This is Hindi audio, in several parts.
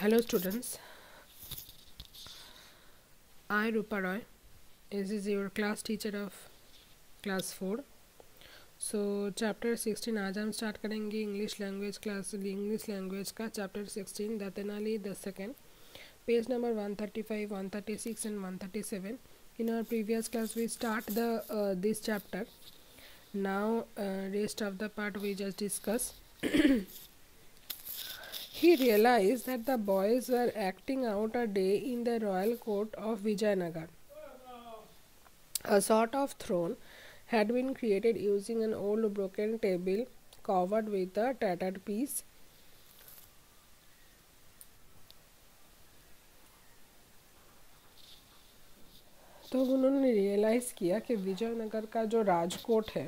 Hello students, I Rupa Roy. This is your class teacher of class 4. So chapter 16 आज हम स्टार्ट करेंगे इंग्लिश लैंग्वेज का chapter 16 the Tenali the second page number 135, 136 and 137. In our previous class we start this chapter. Now rest of the part we just discuss. He realized that the boys were acting out a day in the royal court of Vijayanagar. A sort of throne had been created using an old broken table covered with a tattered piece. तो उन्होंने रियलाइज़ किया कि विजयनगर का जो राजकोट है,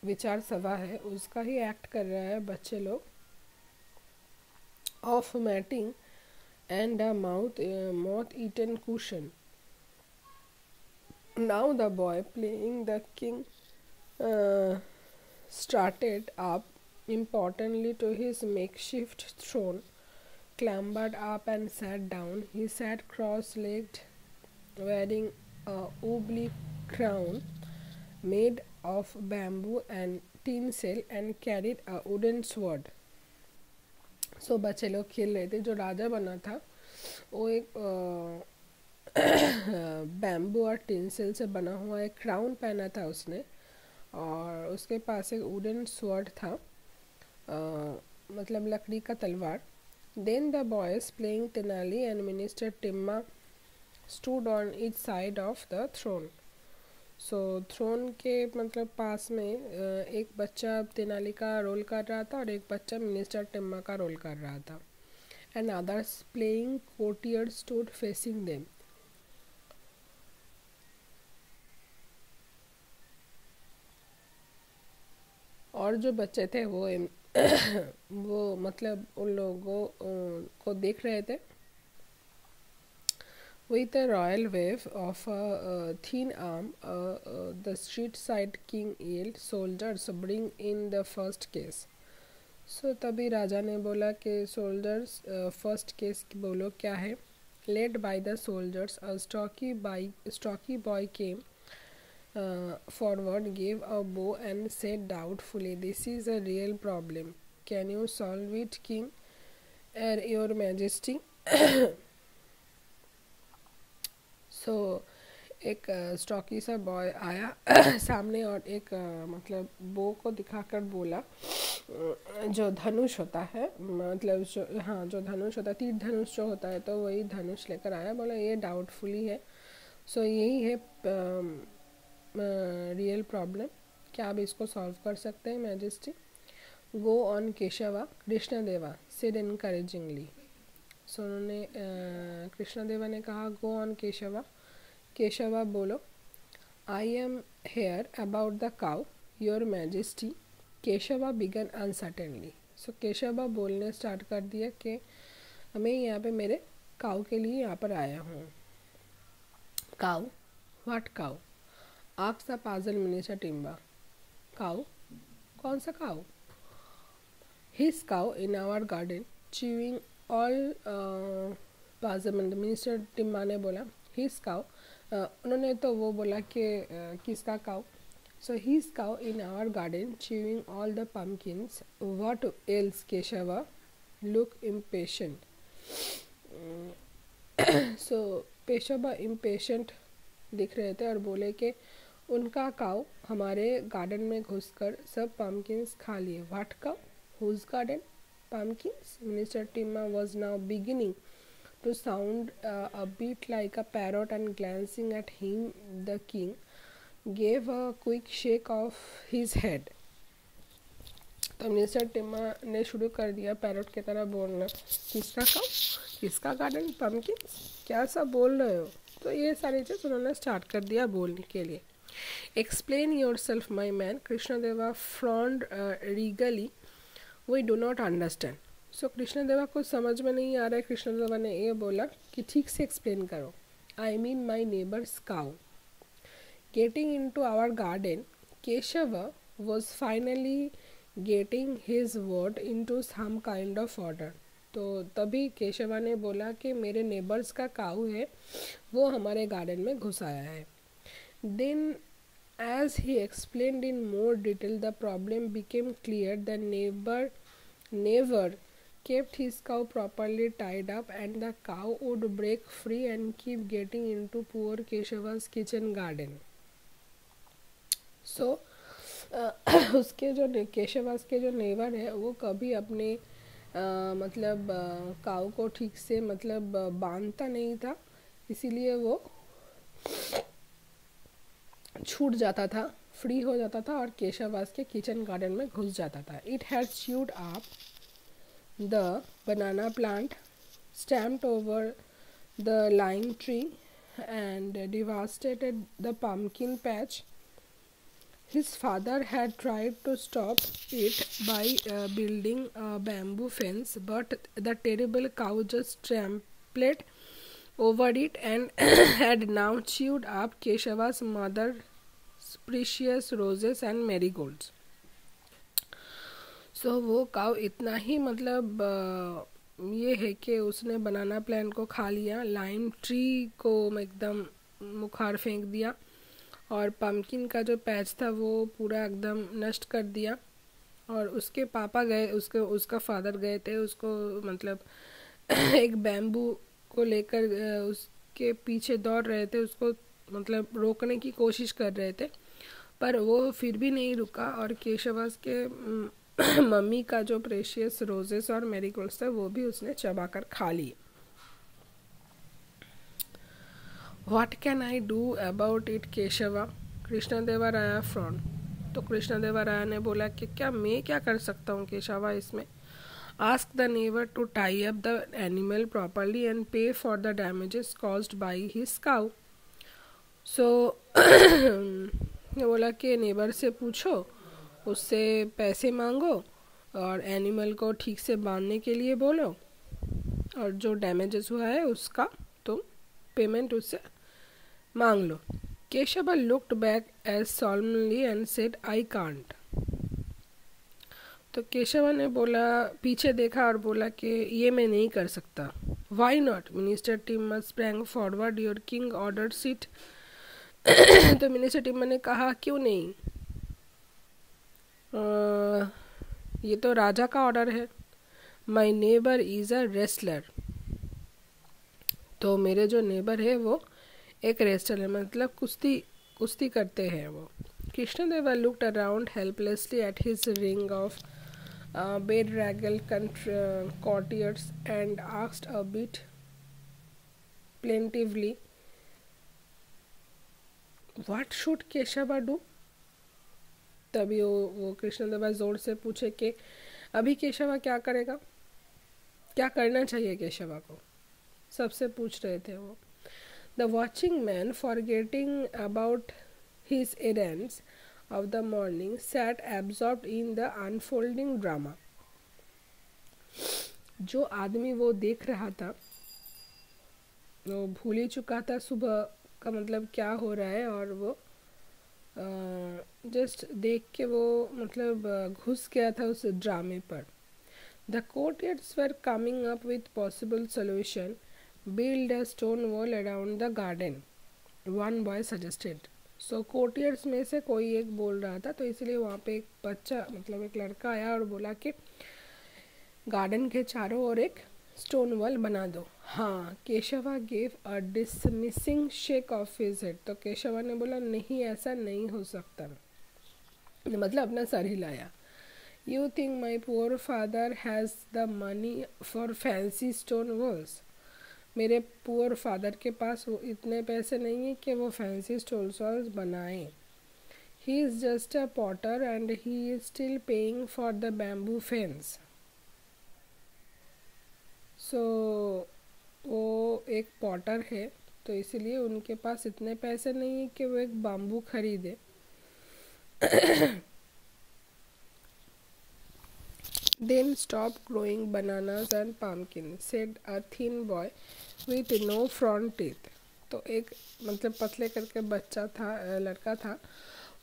विचार सभा है, उसका ही एक्ट कर रहा है बच्चे लोग of matting and a moth-eaten cushion. Now the boy playing the king started up importantly to his makeshift throne, clambered up and sat down. He sat cross-legged, wearing a woolly crown made of bamboo and tinsel, and carried a wooden sword. सो बच्चे लोग खेल रहे थे. जो राजा बना था वो एक बैम्बू और टिंसल से बना हुआ एक क्राउन पहना था उसने, और उसके पास एक वुडन स्वॉर्ड था, मतलब लकड़ी का तलवार. Then the boys playing Tenali and minister Timma stood on each side of the throne. So throne के मतलब पास में एक बच्चा तेनाली का रोल कर रहा था और एक बच्चा मिनिस्टर टिम्मा का रोल कर रहा था. And others playing courtiers stood facing them. और जो बच्चे थे वो मतलब उन लोगों को देख रहे थे. With a royal wave of a thin arm, the street-side king yelled, "Soldiers, bring in the first case." So तभी राजा ने बोला कि soldiers first case बोलो क्या है. Led by the soldiers, a stocky boy came forward, gave a bow and said doubtfully, "This is a real problem. Can you solve it, King, Your Majesty?" सो एक स्टॉकी सा बॉय आया सामने और एक मतलब बो को दिखाकर बोला, जो धनुष होता है, मतलब जो धनुष होता है, तीर धनुष जो होता है, तो वही धनुष लेकर आया. बोला ये डाउटफुली है. सो यही है रियल प्रॉब्लम. क्या आप इसको सॉल्व कर सकते हैं majesty? Go on Keshava, Krishnadeva said encouragingly. So उन्होंने कृष्णदेवा ने कहा गो ऑन केशवा, केशवा बोलो. I am here about the cow, your majesty. Keshava began uncertainly. So Keshava बोलने स्टार्ट कर दिया कि मैं यहाँ पे मेरे काउ के लिए यहाँ पर आया हूँ. Cow? What cow? Asked the puzzled minister Timba. Cow? कौन सा cow? His cow in our garden chewing all. Puzzled minister Timba ने बोला हिज काउ. उन्होंने तो वो बोला कि किसका cow. So his cow in our garden chewing all the pumpkins. What else? Keshava look impatient. So Keshava impatient दिख रहे थे और बोले कि उनका काउ हमारे गार्डन में घुसकर सब पम्पकिन्स खा लिए. What cow? Whose garden? Pumpkins? Minister Timma was now beginning to sound a bit like a parrot, and glancing at him, the king gave a quick shake of his head. तो मिनिस्टर टिम्मा ने शुरू कर दिया पैरट की तरह बोलना. किसका काउ? किसका गार्डन? पम्पकिन्स? क्या सब बोल रहे हो? तो ये सारी चीज़ उन्होंने स्टार्ट कर दिया बोलने के लिए. Explain yourself my man, Krishnadeva frowned regally. We do not understand. So Krishnadeva को समझ में नहीं आ रहा है. कृष्णदेवा ने ये बोला कि ठीक से एक्सप्लेन करो. I mean my neighbours cow getting into our garden. Keshav was finally getting his word into some kind of order. तो तभी केशवा ने बोला कि मेरे नेबर्स का काऊ है, वो हमारे गार्डन में घुस आया है। Then as he explained in more detail, the problem became clear. The neighbor kept his cow properly tied up, and the cow would break free and keep getting into poor Keshava's kitchen garden. So उसके जो केशवास के जो नेबर है वो कभी अपने मतलब काऊ को ठीक से मतलब बांधता नहीं था, इसीलिए वो छूट जाता था, फ्री हो जाता था और केशवास के किचन गार्डन में घुस जाता था। It had chewed up the banana plant, stamped over the lime tree and devastated the pumpkin patch. His father had tried to stop it by building a bamboo fence, but the terrible cow just trampled over it and had now chewed up Keshava's mother's precious roses and marigolds. So वो काउ इतना ही मतलब ये है कि उसने बनाना प्लांट को खा लिया, लाइम ट्री को एकदम मुखार फेंक दिया और पम्पकिन का जो पैच था वो पूरा एकदम नष्ट कर दिया। और उसके पापा गए, उसका फादर गए थे उसको मतलब एक बैम्बू को लेकर उसके पीछे दौड़ रहे थे, उसको मतलब रोकने की कोशिश कर रहे थे, पर वो फिर भी नहीं रुका और केशवास के मम्मी का जो प्रेशियस रोजेस और मैरीगोल्ड्स था वो भी उसने चबाकर खा लिए। What can I do about it, Keshava? Krishnadevaraya frowned. तो कृष्णदेवराया ने बोला कि क्या मैं क्या कर सकता हूँ केशवा इसमें? Ask the neighbor to tie up the animal properly and pay for the damages caused by his cow. So ने बोला कि नेबर से पूछो, उससे पैसे मांगो और एनिमल को ठीक से बांधने के लिए बोलो और जो डैमेजेस हुआ है उसका तुम पेमेंट उससे मांग लो। Keshava looked back as solemnly and said, I can't. तो केशवा ने बोला, पीछे देखा और बोला कि ये मैं नहीं कर सकता। Why not? Minister Timma sprang forward. Your king orders it. तो मिनिस्टर टिम्मर ने कहा क्यों नहीं, ये तो राजा का ऑर्डर है। My neighbour is a wrestler. तो मेरे जो नेबर है वो एक रेसलर है, मतलब कुश्ती करते हैं वो। Krishnadeva looked around helplessly at his ring of bedraggled courtiers and asked a bit plaintively, what should Keshava do? तभी वो कृष्णदेवा जोर से पूछे कि अभी केशवा क्या करेगा, क्या करना चाहिए केशवा को, सबसे पूछ रहे थे वो। The watching man, forgetting about his errands of the morning, sat absorbed in the unfolding drama. जो आदमी वो देख रहा था वो भूल ही चुका था सुबह का मतलब क्या हो रहा है, और वो जस्ट देख के वो मतलब घुस गया था उस ड्रामे पर। The courtiers were coming up with possible solution. Build a stone wall around the garden, one boy suggested. So courtiers में से कोई एक बोल रहा था, तो इसलिए वहाँ पे एक बच्चा मतलब एक लड़का आया और बोला कि गार्डन के चारों ओर एक स्टोन वॉल बना दो। हाँ, Keshava gave a dismissing shake of his head. तो केशवा ने बोला नहीं, ऐसा नहीं हो सकता, मतलब अपना सर हिलाया। You think my poor father has the money for fancy stone walls? मेरे पुअर फादर के पास वो इतने पैसे नहीं है कि वो फैंसी स्टोन वॉल्स बनाए। He is just a potter and he is still paying for the bamboo fence. So वो एक पॉटर है, तो इसीलिए उनके पास इतने पैसे नहीं है कि वो एक बाम्बू खरीदे। Then stop growing bananas and pumpkins, said a thin boy with no front teeth. तो एक मतलब पतले करके बच्चा था, लड़का था,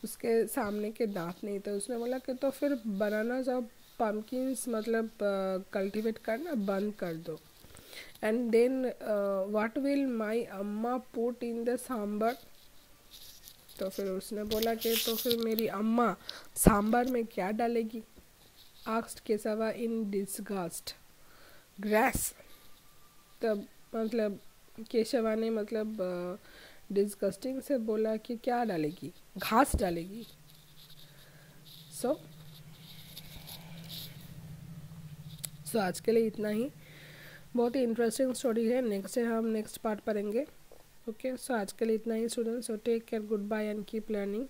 उसके सामने के दांत नहीं थे। उसने बोला कि तो फिर बनानास और पम्पकिन्स मतलब कल्टीवेट करना बंद कर दो। And then what will my amma put in the sambar, तो फिर उसने बोला कि तो फिर मेरी अम्मा सांबर में क्या डालेगी। आस्क्ड केशवा इन डिस्गस्ट। ग्रास, तब मतलब केशवा ने मतलब डिस्गस्टिंग से बोला कि क्या डालेगी, घास डालेगी। सो आज के लिए इतना ही। बहुत ही इंटरेस्टिंग स्टोरी है, नेक्स्ट हम नेक्स्ट पार्ट पढ़ेंगे। ओके, सो आज के लिए इतना ही students. So take care, goodbye and keep learning.